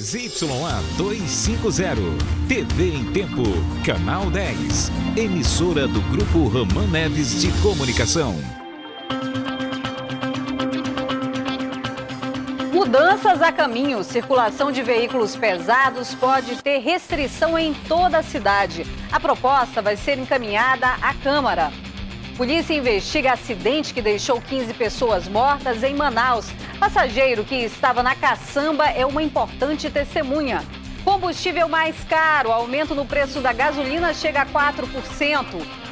ZYA 250, TV em Tempo, Canal 10, emissora do Grupo Roman Neves de Comunicação. Mudanças a caminho. Circulação de veículos pesados pode ter restrição em toda a cidade. A proposta vai ser encaminhada à Câmara. Polícia investiga acidente que deixou 15 pessoas mortas em Manaus. Passageiro que estava na caçamba é uma importante testemunha. Combustível mais caro, aumento no preço da gasolina chega a 4%.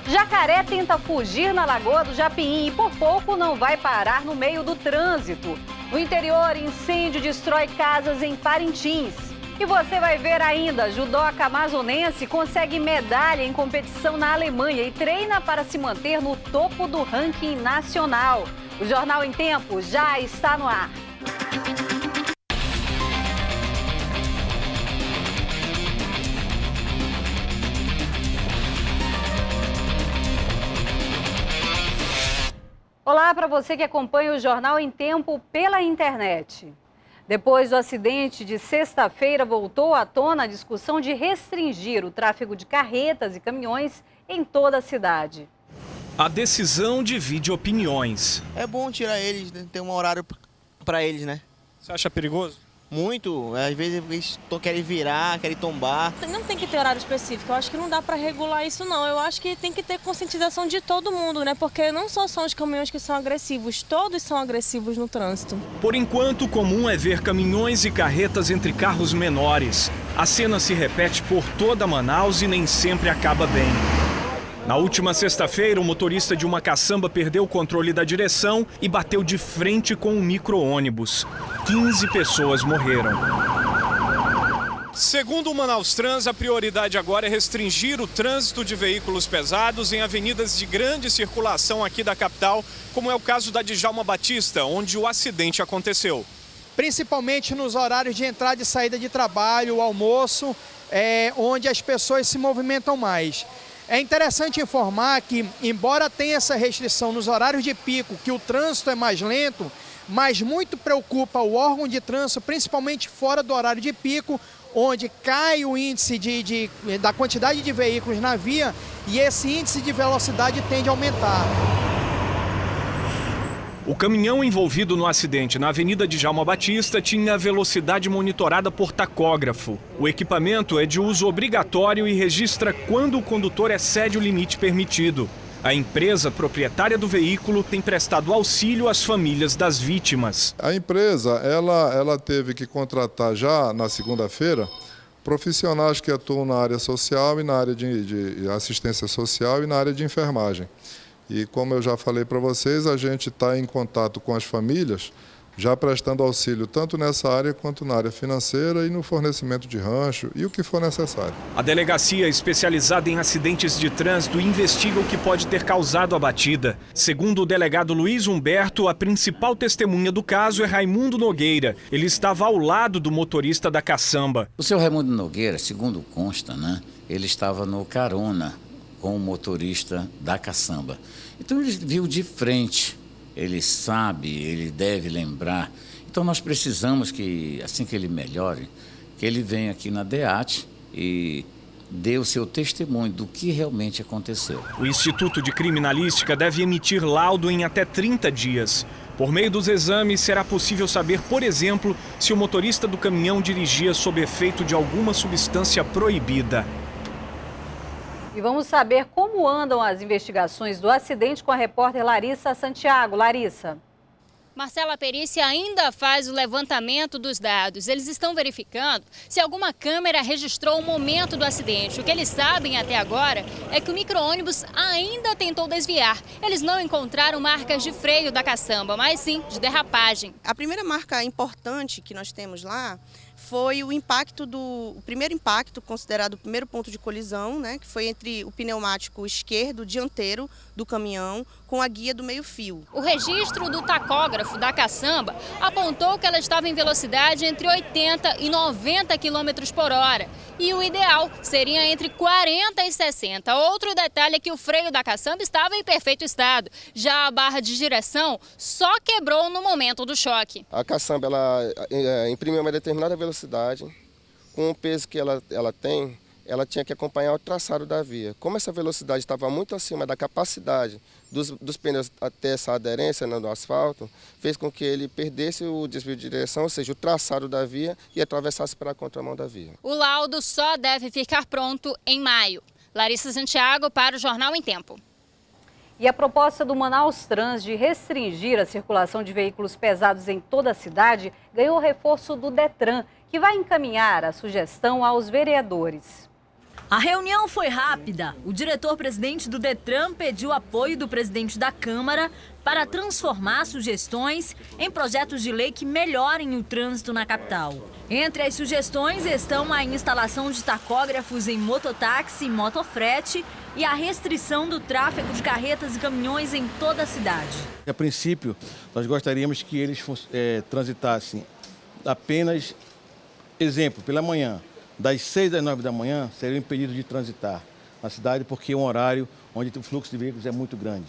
Jacaré tenta fugir na Lagoa do Japim e por pouco não vai parar no meio do trânsito. No interior, incêndio destrói casas em Parintins. E você vai ver ainda, judoca amazonense consegue medalha em competição na Alemanha e treina para se manter no topo do ranking nacional. O Jornal em Tempo já está no ar. Olá para você que acompanha o Jornal em Tempo pela internet. Depois do acidente de sexta-feira, voltou à tona a discussão de restringir o tráfego de carretas e caminhões em toda a cidade. A decisão divide opiniões. É bom tirar eles, ter um horário para eles, né? Você acha perigoso? Muito. Às vezes eles querem virar, querem tombar. Não tem que ter horário específico. Eu acho que não dá para regular isso, não. Eu acho que tem que ter conscientização de todo mundo, né? Porque não só são os caminhões que são agressivos, todos são agressivos no trânsito. Por enquanto, o comum é ver caminhões e carretas entre carros menores. A cena se repete por toda Manaus e nem sempre acaba bem. Na última sexta-feira, o motorista de uma caçamba perdeu o controle da direção e bateu de frente com um micro-ônibus. 15 pessoas morreram. Segundo o Manaus Trans, a prioridade agora é restringir o trânsito de veículos pesados em avenidas de grande circulação aqui da capital, como é o caso da Djalma Batista, onde o acidente aconteceu. Principalmente nos horários de entrada e saída de trabalho, o almoço, onde as pessoas se movimentam mais. É interessante informar que, embora tenha essa restrição nos horários de pico, que o trânsito é mais lento, mas muito preocupa o órgão de trânsito, principalmente fora do horário de pico, onde cai o índice da quantidade de veículos na via e esse índice de velocidade tende a aumentar. O caminhão envolvido no acidente na Avenida Djalma Batista tinha velocidade monitorada por tacógrafo. O equipamento é de uso obrigatório e registra quando o condutor excede o limite permitido. A empresa proprietária do veículo tem prestado auxílio às famílias das vítimas. A empresa ela teve que contratar já na segunda-feira profissionais que atuam na área social e na área de assistência social e na área de enfermagem. E como eu já falei para vocês, a gente está em contato com as famílias, já prestando auxílio tanto nessa área quanto na área financeira e no fornecimento de rancho e o que for necessário. A delegacia especializada em acidentes de trânsito investiga o que pode ter causado a batida. Segundo o delegado Luiz Humberto, a principal testemunha do caso é Raimundo Nogueira. Ele estava ao lado do motorista da caçamba. O seu Raimundo Nogueira, segundo consta, ele estava no carona com o motorista da caçamba. Então ele viu de frente, ele sabe, ele deve lembrar. Então nós precisamos que, assim que ele melhore, que ele venha aqui na DEAT e dê o seu testemunho do que realmente aconteceu. O Instituto de Criminalística deve emitir laudo em até 30 dias. Por meio dos exames, será possível saber, por exemplo, se o motorista do caminhão dirigia sob efeito de alguma substância proibida. E vamos saber como andam as investigações do acidente com a repórter Larissa Santiago. Larissa. Marcela, a perícia ainda faz o levantamento dos dados. Eles estão verificando se alguma câmera registrou o momento do acidente. O que eles sabem até agora é que o micro-ônibus ainda tentou desviar. Eles não encontraram marcas de freio da caçamba, mas sim de derrapagem. A primeira marca importante que nós temos lá foi o primeiro impacto, considerado o primeiro ponto de colisão, que foi entre o pneumático esquerdo dianteiro do caminhão com a guia do meio-fio. O registro do tacógrafo da caçamba apontou que ela estava em velocidade entre 80 e 90 km por hora. E o ideal seria entre 40 e 60. Outro detalhe é que o freio da caçamba estava em perfeito estado. Já a barra de direção só quebrou no momento do choque. A caçamba ela imprimiu uma determinada velocidade velocidade, com o peso que ela tem, ela tinha que acompanhar o traçado da via. Como essa velocidade estava muito acima da capacidade dos pneus até essa aderência no asfalto, fez com que ele perdesse o desvio de direção, ou seja, o traçado da via, e atravessasse para a contramão da via. O laudo só deve ficar pronto em maio. Larissa Santiago para o Jornal em Tempo. E a proposta do Manaus Trans de restringir a circulação de veículos pesados em toda a cidade ganhou reforço do Detran, que vai encaminhar a sugestão aos vereadores. A reunião foi rápida. O diretor-presidente do Detran pediu apoio do presidente da Câmara para transformar sugestões em projetos de lei que melhorem o trânsito na capital. Entre as sugestões estão a instalação de tacógrafos em mototáxi e motofrete e a restrição do tráfego de carretas e caminhões em toda a cidade. A princípio, nós gostaríamos que eles transitassem apenas, exemplo, pela manhã. Das 6 às 9 da manhã, seriam impedidos de transitar na cidade, porque é um horário onde o fluxo de veículos é muito grande.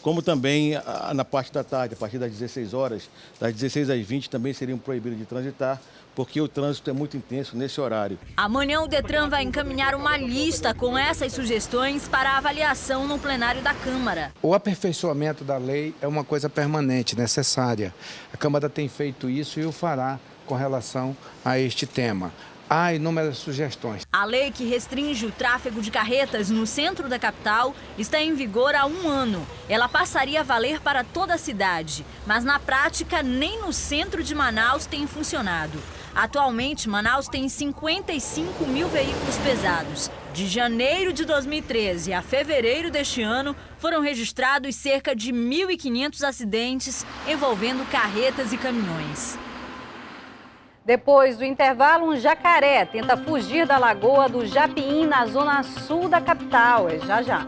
Como também na parte da tarde, a partir das 16 horas, das 16 às 20, também seriam proibidos de transitar, porque o trânsito é muito intenso nesse horário. Amanhã o Detran vai encaminhar uma lista com essas sugestões para avaliação no plenário da Câmara. O aperfeiçoamento da lei é uma coisa permanente, necessária. A Câmara tem feito isso e o fará com relação a este tema. Há inúmeras sugestões. A lei que restringe o tráfego de carretas no centro da capital está em vigor há 1 ano. Ela passaria a valer para toda a cidade, mas na prática nem no centro de Manaus tem funcionado. Atualmente, Manaus tem 55 mil veículos pesados. De janeiro de 2013 a fevereiro deste ano, foram registrados cerca de 1.500 acidentes envolvendo carretas e caminhões. Depois do intervalo, um jacaré tenta fugir da lagoa do Japim, na zona sul da capital. É já já.